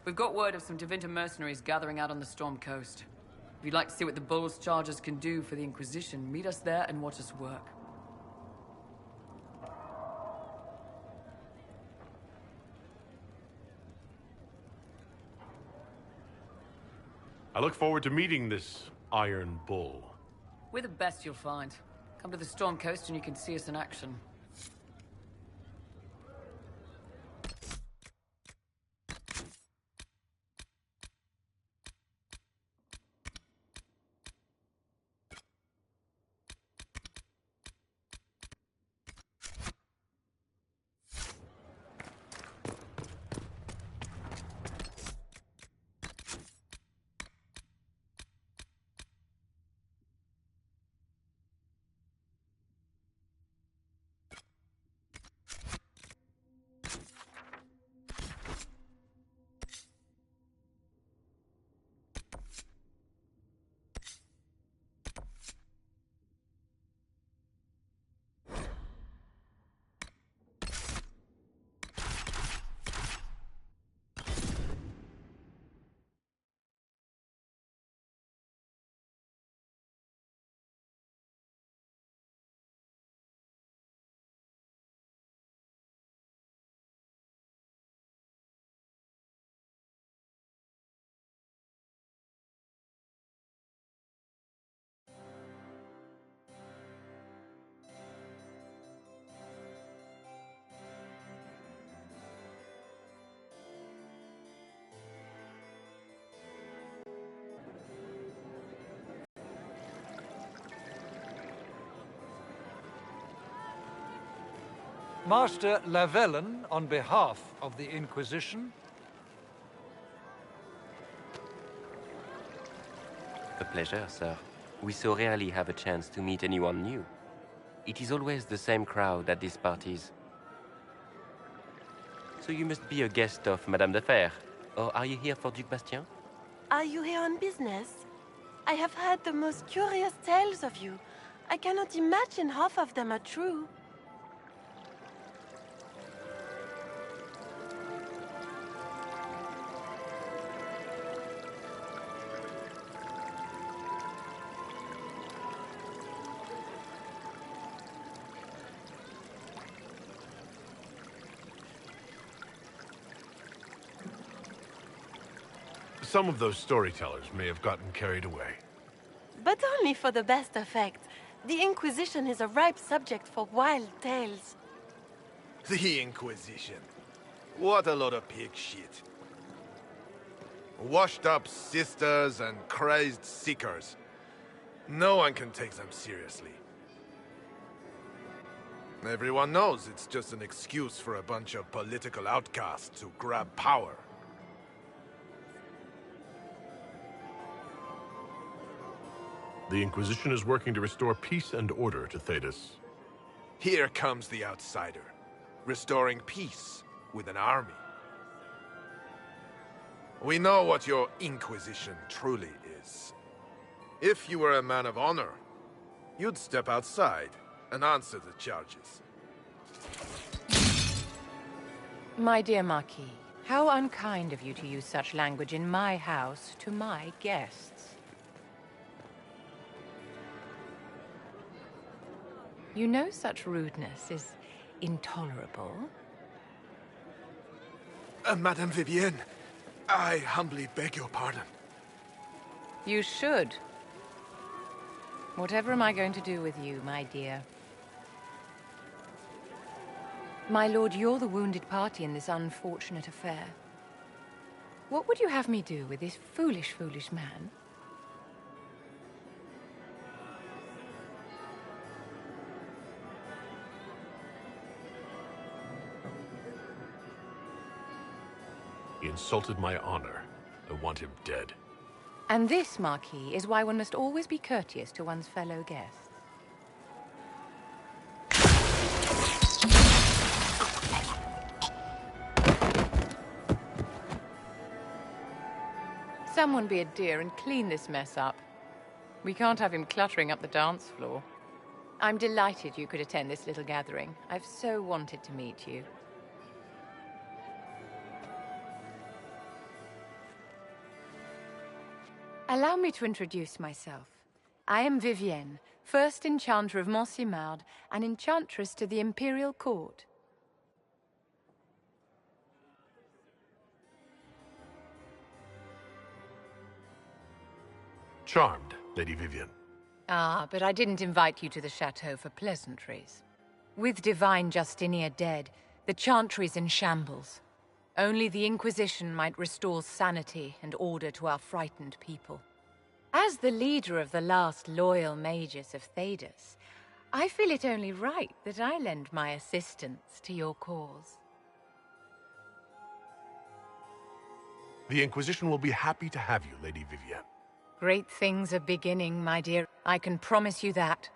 We've got word of some Tevinter mercenaries gathering out on the Storm Coast. If you'd like to see what the Bull's chargers can do for the Inquisition, meet us there and watch us work. I look forward to meeting this Iron Bull. We're the best you'll find. Come to the Storm Coast and you can see us in action. Master Lavellen, on behalf of the Inquisition. A pleasure, sir. We so rarely have a chance to meet anyone new. It is always the same crowd at these parties. So you must be a guest of Madame de Fer, or are you here for Duc Bastien? Are you here on business? I have heard the most curious tales of you. I cannot imagine half of them are true. Some of those storytellers may have gotten carried away. But only for the best effect. The Inquisition is a ripe subject for wild tales. The Inquisition. What a lot of pig shit. Washed-up sisters and crazed seekers. No one can take them seriously. Everyone knows it's just an excuse for a bunch of political outcasts to grab power. The Inquisition is working to restore peace and order to Thedas. Here comes the outsider, restoring peace with an army. We know what your Inquisition truly is. If you were a man of honor, you'd step outside and answer the charges. My dear Marquis, how unkind of you to use such language in my house to my guests. You know such rudeness is intolerable. Madame Vivienne, I humbly beg your pardon. You should. Whatever am I going to do with you, my dear? My lord, you're the wounded party in this unfortunate affair. What would you have me do with this foolish, foolish man? He insulted my honor. I want him dead. And this, Marquis, is why one must always be courteous to one's fellow guests. Someone be a dear and clean this mess up. We can't have him cluttering up the dance floor. I'm delighted you could attend this little gathering. I've so wanted to meet you. Allow me to introduce myself. I am Vivienne, first enchanter of Montsimard and enchantress to the Imperial Court. Charmed, Lady Vivienne. Ah, but I didn't invite you to the chateau for pleasantries. With divine Justinia dead, the chantry's in shambles. Only the Inquisition might restore sanity and order to our frightened people. As the leader of the last loyal mages of Thedas, I feel it only right that I lend my assistance to your cause. The Inquisition will be happy to have you, Lady Vivienne. Great things are beginning, my dear. I can promise you that.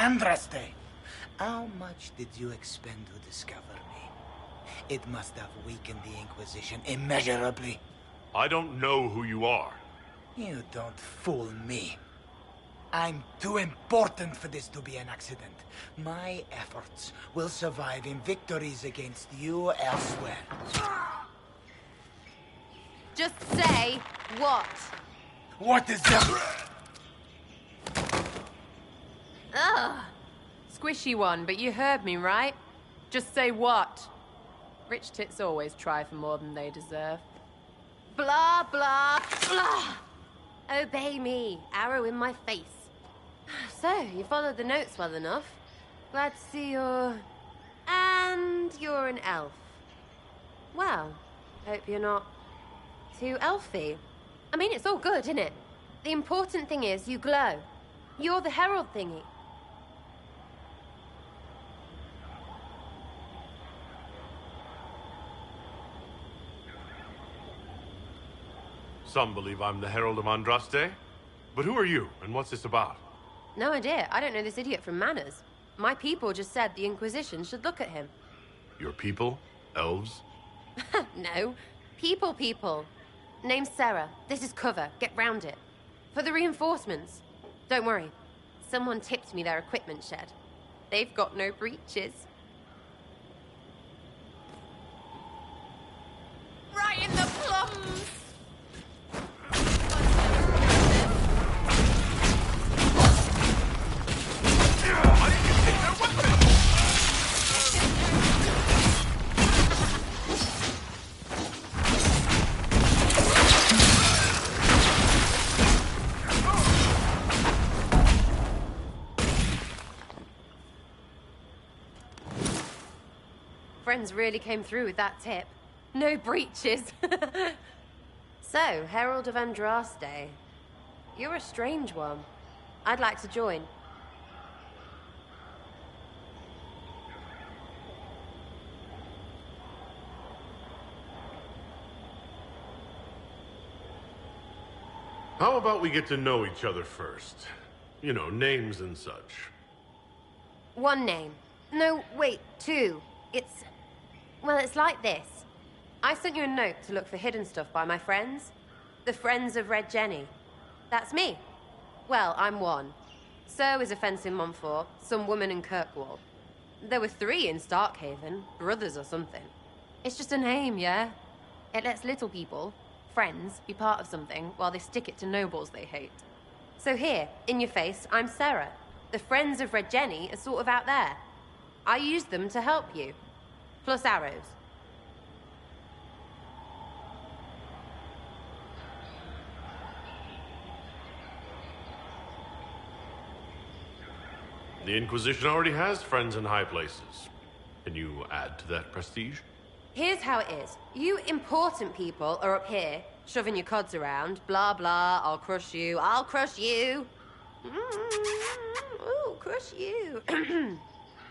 Andraste! How much did you expend to discover me? It must have weakened the Inquisition immeasurably. I don't know who you are. You don't fool me. I'm too important for this to be an accident. My efforts will survive in victories against you elsewhere. Just say what? What is that? Ugh. Squishy one, but you heard me, right? Just say what? Rich tits always try for more than they deserve. Blah, blah, blah. Obey me. Arrow in my face. So, you followed the notes well enough. Glad to see you're... And you're an elf. Well, hope you're not too elfy. I mean, it's all good, isn't it? The important thing is you glow. You're the herald thingy. Some believe I'm the Herald of Andraste. But who are you, and what's this about? No idea. I don't know this idiot from Manners. My people just said the Inquisition should look at him. Your people? Elves? No. People. Name's Sarah. This is cover. Get round it. For the reinforcements. Don't worry. Someone tipped me their equipment shed. They've got no breaches. Right in the plums! Friends really came through with that tip. No breaches. So, Herald of Andraste. You're a strange one. I'd like to join. How about we get to know each other first? You know, names and such. One name. No, wait, two. Well, it's like this. I sent you a note to look for hidden stuff by my friends. The Friends of Red Jenny. That's me. Well, I'm one. So is a fence in Montfort, some woman in Kirkwall. There were 3 in Starkhaven, brothers or something. It's just a name, yeah? It lets little people, friends, be part of something while they stick it to nobles they hate. So here, in your face, I'm Sarah. The Friends of Red Jenny are sort of out there. I used them to help you. Plus arrows. The Inquisition already has friends in high places. Can you add to that prestige? Here's how it is. You important people are up here, shoving your cods around. Blah, blah, I'll crush you. Ooh, crush you.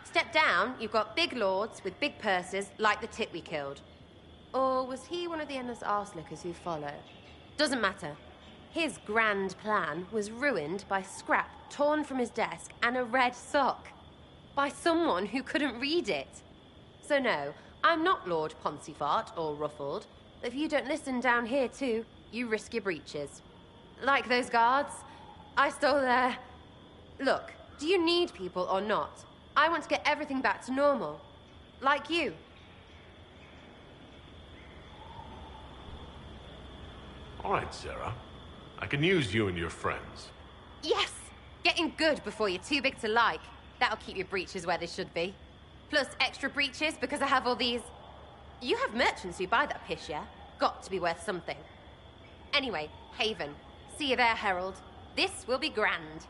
Step down, you've got big lords with big purses, like the tit we killed. Or was he one of the endless arse-lickers who followed? Doesn't matter. His grand plan was ruined by scrap torn from his desk and a red sock. By someone who couldn't read it. So no, I'm not Lord Poncyfart or Ruffled. If you don't listen down here too, you risk your breeches. Like those guards, I stole their... Look, do you need people or not? I want to get everything back to normal. Like you. All right, Sarah. I can use you and your friends. Yes! Getting good before you're too big to like. That'll keep your breeches where they should be. Plus extra breeches because I have all these... You have merchants who buy that piss, yeah? Got to be worth something. Anyway, Haven. See you there, Herald. This will be grand.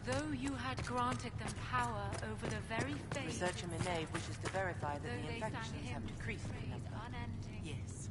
Though you had granted them power over the very faith... Researcher Minave wishes to verify that the infections have decreased in number. Unending. Yes.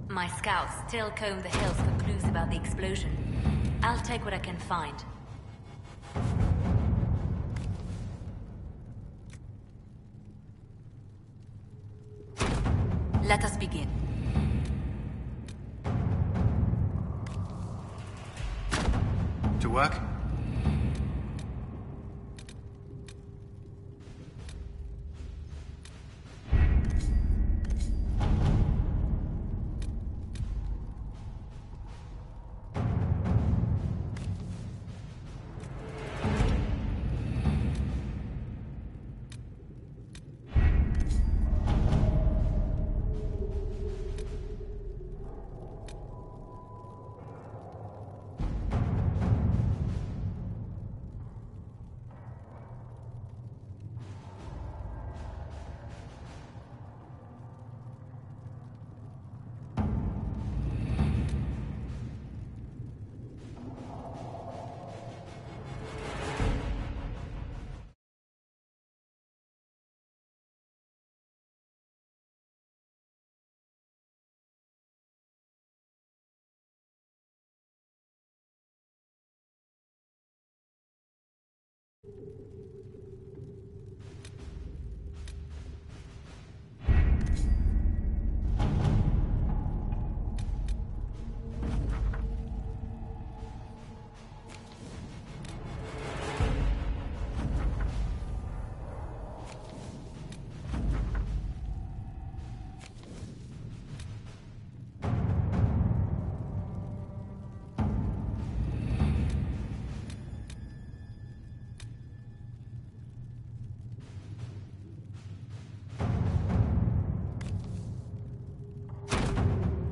My scouts still comb the hills for clues about the explosion. I'll take what I can find. Let us begin. To work?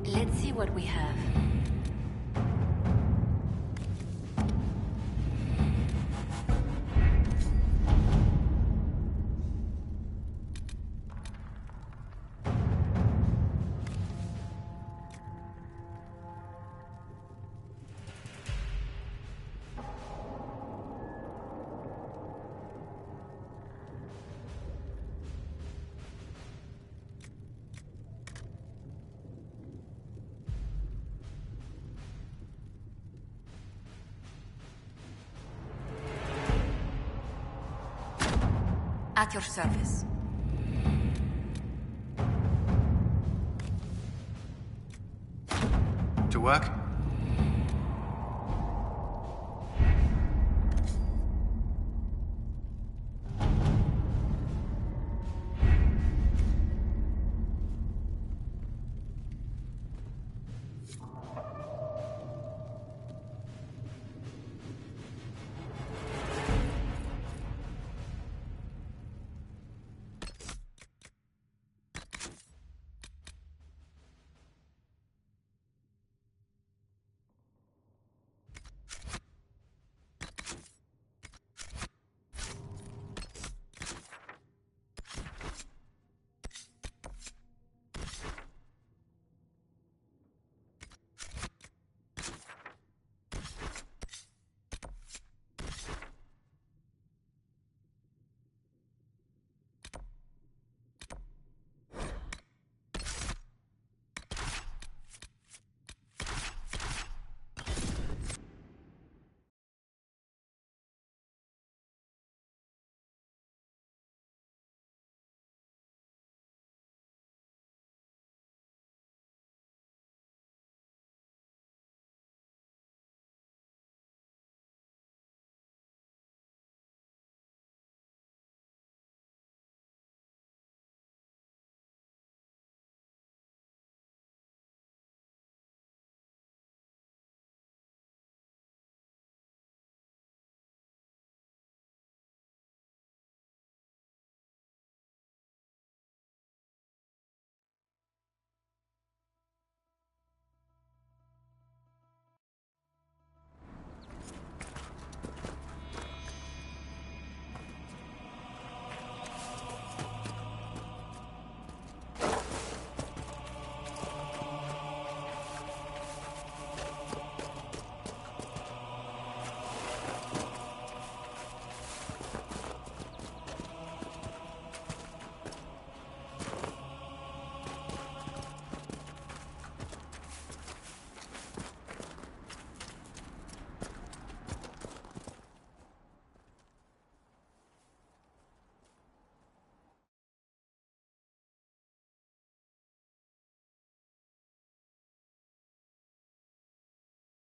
Let's see what we have. At your service. To work?